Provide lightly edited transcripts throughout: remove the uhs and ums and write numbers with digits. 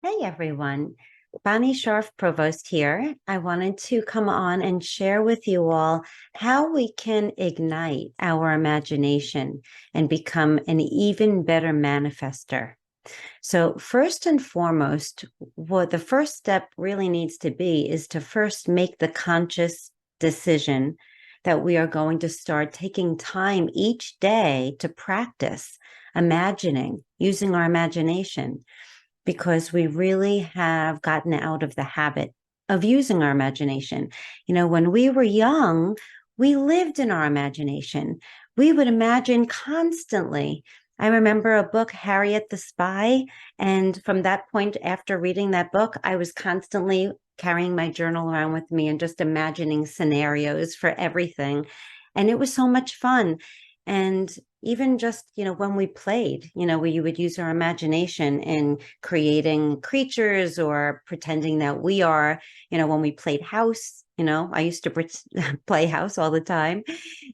Hey everyone, Bonnie Sharp Provost here. I wanted to come on and share with you all how we can ignite our imagination and become an even better manifester. So, first and foremost, what the first step really needs to be is to first make the conscious decision that we are going to start taking time each day to practice imagining, using our imagination because we really have gotten out of the habit of using our imagination. When we were young, we lived in our imagination. We would imagine constantly. I remember a book, Harriet the Spy. And from that point, after reading that book, I was constantly carrying my journal around with me and just imagining scenarios for everything. And it was so much fun. And even just, when we played, where you would use our imagination in creating creatures or pretending that we are, when we played house, I used to play house all the time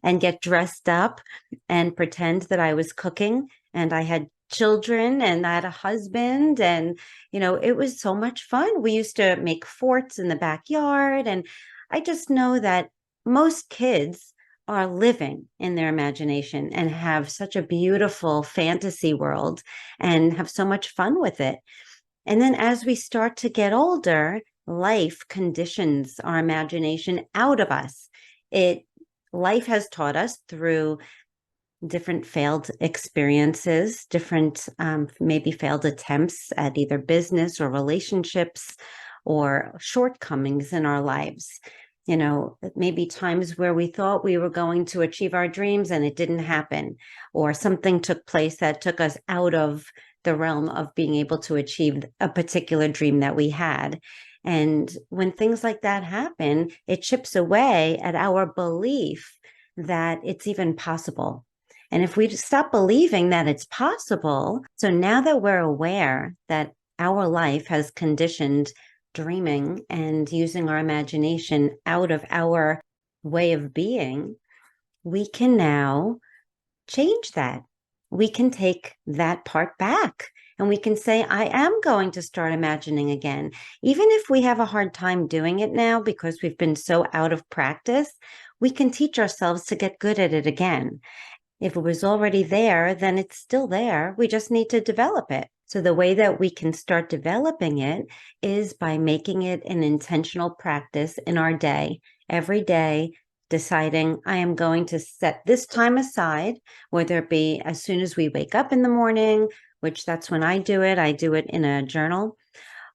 and get dressed up and pretend that I was cooking and I had children and I had a husband and, it was so much fun. We used to make forts in the backyard. And I just know that most kids are living in their imagination and have such a beautiful fantasy world and have so much fun with it. And then as we start to get older, life conditions our imagination out of us. Life has taught us through different failed experiences, different maybe failed attempts at either business or relationships or shortcomings in our lives. Maybe times where we thought we were going to achieve our dreams and it didn't happen, or something took place that took us out of the realm of being able to achieve a particular dream that we had. And when things like that happen, it chips away at our belief that it's even possible. And if we stop believing that it's possible, so now that we're aware that our life has conditioned dreaming and using our imagination out of our way of being, we can now change that. We can take that part back and we can say, I am going to start imagining again. Even if we have a hard time doing it now because we've been so out of practice, we can teach ourselves to get good at it again. If it was already there, then it's still there. We just need to develop it. So the way that we can start developing it is by making it an intentional practice in our day, every day, deciding I am going to set this time aside, whether it be as soon as we wake up in the morning, which that's when I do it in a journal,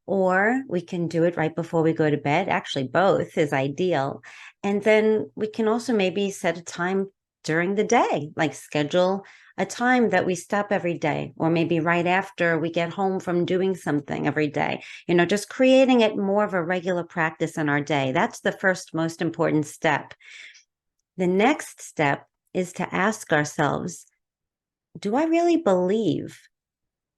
or we can do it right before we go to bed. Actually, both is ideal. And then we can also maybe set a time during the day, like schedule a time that we stop every day, or maybe right after we get home from doing something every day, just creating it more of a regular practice in our day. That's the first most important step. The next step is to ask ourselves, do I really believe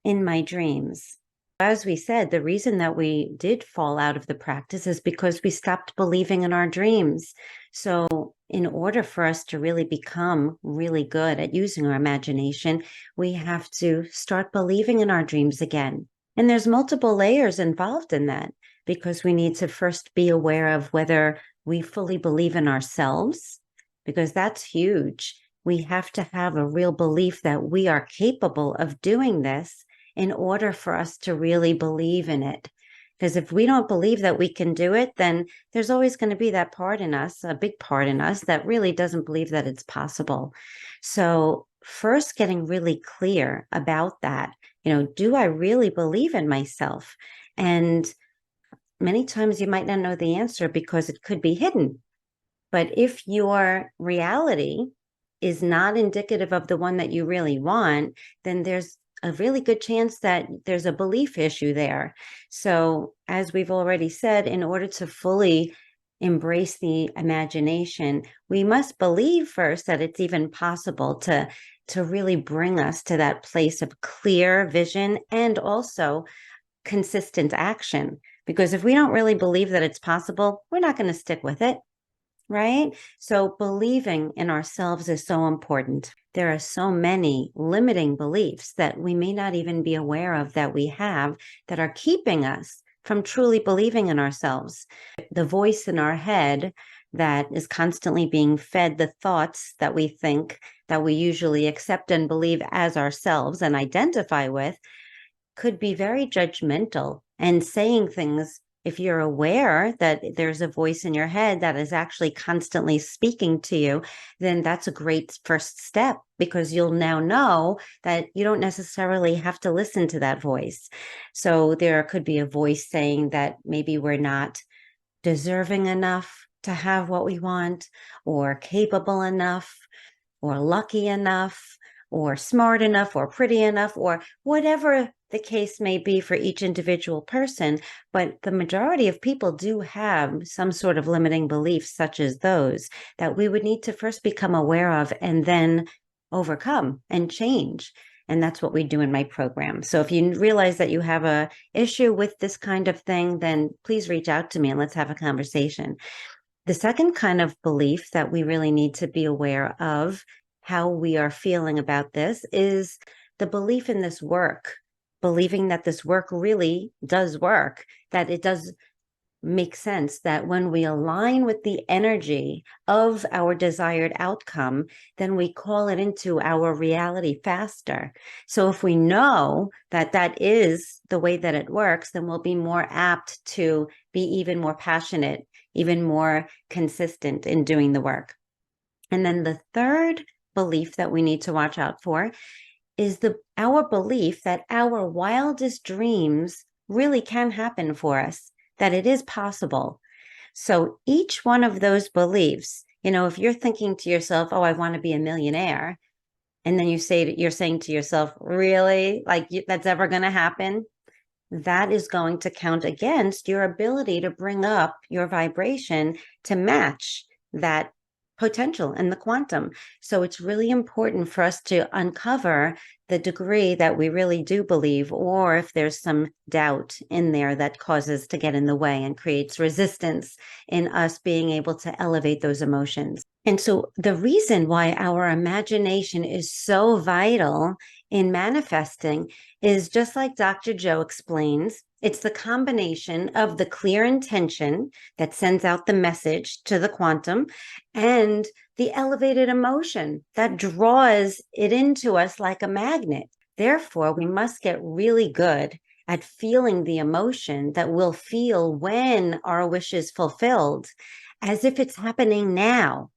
in my dreams? As we said, the reason that we did fall out of the practice is because we stopped believing in our dreams. So in order for us to really become really good at using our imagination, we have to start believing in our dreams again. And there's multiple layers involved in that because we need to first be aware of whether we fully believe in ourselves, because that's huge. We have to have a real belief that we are capable of doing this in order for us to really believe in it. Because if we don't believe that we can do it, then there's always going to be that part in us, a big part in us that really doesn't believe that it's possible. So first getting really clear about that, do I really believe in myself? And many times you might not know the answer because it could be hidden. But if your reality is not indicative of the one that you really want, then there's a really good chance that there's a belief issue there. So as we've already said, in order to fully embrace the imagination, we must believe first that it's even possible to really bring us to that place of clear vision and also consistent action. Because if we don't really believe that it's possible, we're not going to stick with it. Right? So believing in ourselves is so important. there are so many limiting beliefs that we may not even be aware of that we have that are keeping us from truly believing in ourselves. The voice in our head that is constantly being fed the thoughts that we think that we usually accept and believe as ourselves and identify with could be very judgmental and saying things. If you're aware that there's a voice in your head that is actually constantly speaking to you, then that's a great first step, because you'll now know that you don't necessarily have to listen to that voice. So there could be a voice saying that maybe we're not deserving enough to have what we want, or capable enough, or lucky enough, or smart enough, or pretty enough, or whatever the case may be for each individual person. But the majority of people do have some sort of limiting beliefs, such as those, that we would need to first become aware of and then overcome and change. And that's what we do in my program. So if you realize that you have a issue with this kind of thing, then please reach out to me and let's have a conversation. The second kind of belief that we really need to be aware of how we are feeling about this is the belief in this work, believing that this work really does work, that it does make sense, that when we align with the energy of our desired outcome, then we call it into our reality faster. So if we know that that is the way that it works, then we'll be more apt to be even more passionate, even more consistent in doing the work. And then the third belief that we need to watch out for is our belief that our wildest dreams really can happen for us, that it is possible. So each one of those beliefs, if you're thinking to yourself, oh, I want to be a millionaire, and then you're saying to yourself, really, like that's ever going to happen? That is going to count against your ability to bring up your vibration to match that potential and the quantum. So it's really important for us to uncover the degree that we really do believe, or if there's some doubt in there that causes to get in the way and creates resistance in us being able to elevate those emotions. And so the reason why our imagination is so vital in manifesting is, just like Dr. Joe explains, it's the combination of the clear intention that sends out the message to the quantum and the elevated emotion that draws it into us like a magnet. Therefore, we must get really good at feeling the emotion that we'll feel when our wish is fulfilled, as if it's happening now.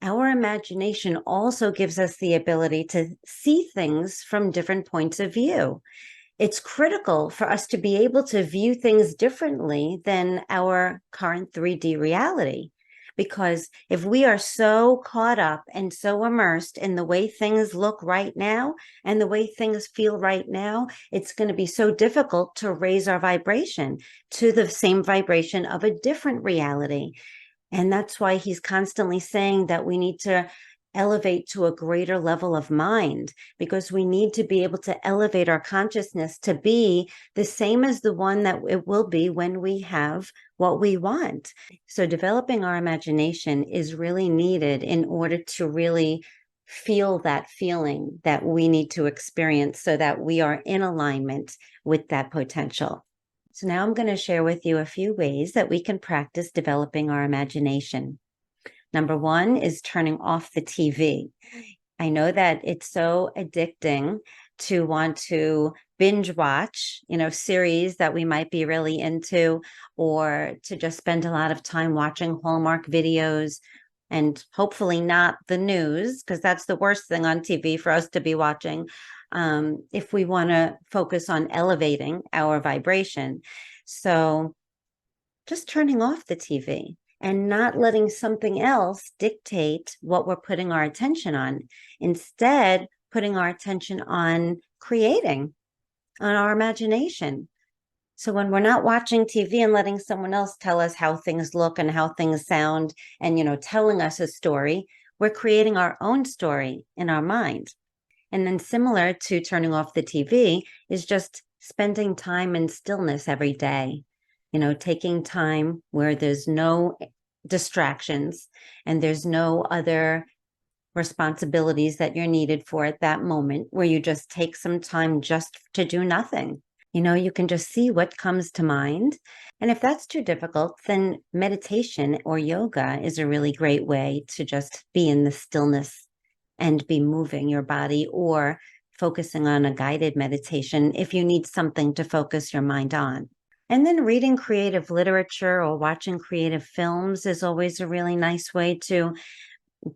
Our imagination also gives us the ability to see things from different points of view. It's critical for us to be able to view things differently than our current 3D reality. Because if we are so caught up and so immersed in the way things look right now and the way things feel right now, it's going to be so difficult to raise our vibration to the same vibration of a different reality. And that's why he's constantly saying that we need to elevate to a greater level of mind, because we need to be able to elevate our consciousness to be the same as the one that it will be when we have what we want. So developing our imagination is really needed in order to really feel that feeling that we need to experience so that we are in alignment with that potential. So now I'm going to share with you a few ways that we can practice developing our imagination. Number one is turning off the TV. I know that it's so addicting to want to binge watch, series that we might be really into, or to just spend a lot of time watching Hallmark videos, and hopefully not the news, because that's the worst thing on TV for us to be watching. If we want to focus on elevating our vibration. So just turning off the TV and not letting something else dictate what we're putting our attention on. Instead, putting our attention on creating, on our imagination. So when we're not watching TV and letting someone else tell us how things look and how things sound and, telling us a story, we're creating our own story in our mind. And then similar to turning off the TV is just spending time in stillness every day, taking time where there's no distractions and there's no other responsibilities that you're needed for at that moment, where you just take some time just to do nothing. You can just see what comes to mind. And if that's too difficult, then meditation or yoga is a really great way to just be in the stillness and be moving your body, or focusing on a guided meditation if you need something to focus your mind on. And then reading creative literature or watching creative films is always a really nice way to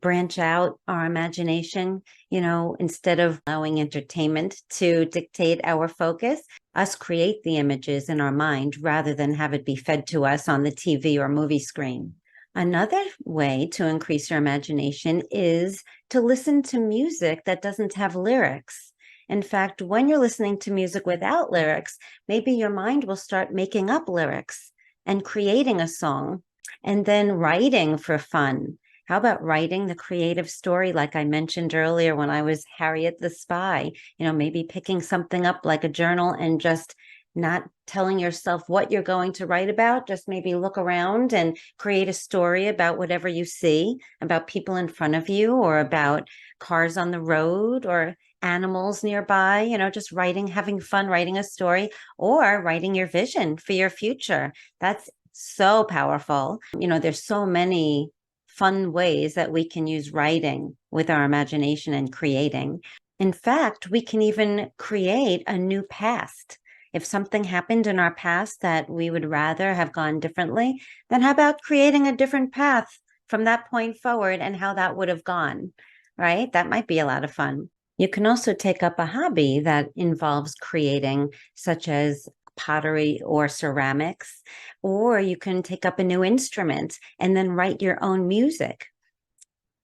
branch out our imagination. Instead of allowing entertainment to dictate our focus, us create the images in our mind rather than have it be fed to us on the TV or movie screen. Another way to increase your imagination is to listen to music that doesn't have lyrics. In fact, when you're listening to music without lyrics, maybe your mind will start making up lyrics and creating a song, and then writing for fun. How about writing the creative story, like I mentioned earlier when I was Harriet the Spy? Maybe picking something up like a journal and just not telling yourself what you're going to write about. Just maybe look around and create a story about whatever you see, about people in front of you, or about cars on the road, or animals nearby. Just writing, having fun writing a story, or writing your vision for your future. That's so powerful. There's so many fun ways that we can use writing with our imagination and creating. In fact, we can even create a new past. If something happened in our past that we would rather have gone differently, then how about creating a different path from that point forward and how that would have gone, right? That might be a lot of fun. You can also take up a hobby that involves creating, such as pottery or ceramics, or you can take up a new instrument and then write your own music.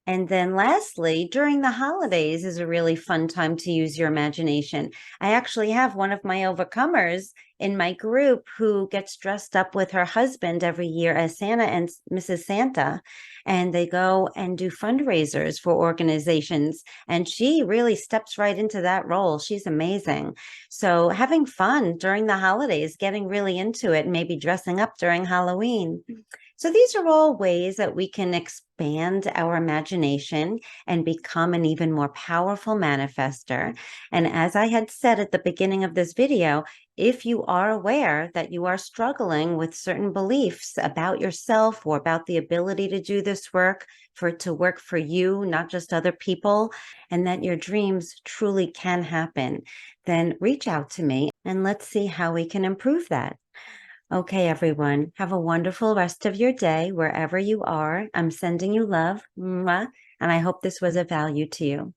And then lastly, during the holidays is a really fun time to use your imagination. I actually have one of my overcomers in my group who gets dressed up with her husband every year as Santa and Mrs. Santa, and they go and do fundraisers for organizations. And she really steps right into that role. She's amazing. So having fun during the holidays, getting really into it, maybe dressing up during Halloween. So these are all ways that we can expand our imagination and become an even more powerful manifester. And as I had said at the beginning of this video, if you are aware that you are struggling with certain beliefs about yourself or about the ability to do this work, for it to work for you, not just other people, and that your dreams truly can happen, then reach out to me and let's see how we can improve that. Okay, everyone, have a wonderful rest of your day wherever you are. I'm sending you love, mwah, and I hope this was of value to you.